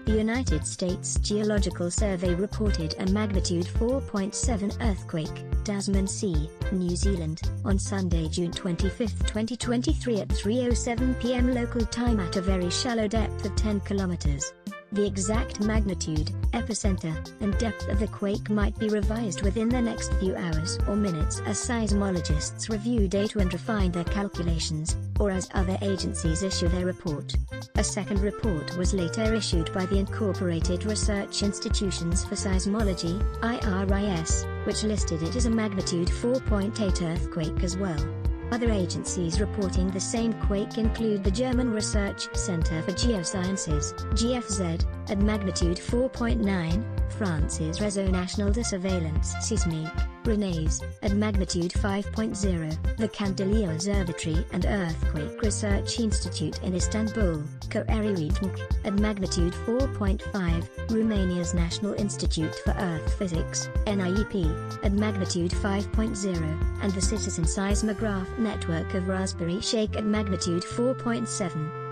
The United States Geological Survey reported a magnitude 4.7 earthquake, Tasman Sea, New Zealand, on Sunday, June 25, 2023 at 3:07 p.m. local time at a very shallow depth of 10 kilometers. The exact magnitude, epicenter, and depth of the quake might be revised within the next few hours or minutes as seismologists review data and refine their calculations, or as other agencies issue their report. A second report was later issued by the Incorporated Research Institutions for Seismology, IRIS, which listed it as a magnitude 4.8 earthquake as well. Other agencies reporting the same quake include the German Research Center for Geosciences, GFZ, at magnitude 4.9, France's Réseau National de Surveillance Sismique, RENAIS, at magnitude 5.0, the Candelier Observatory and Earthquake Research Institute in Istanbul, Koeri-Uitmk, at magnitude 4.5, Romania's National Institute for Earth Physics, NIEP, at magnitude 5.0, and the Citizen Seismograph Network of Raspberry Sheikh at magnitude 4.7.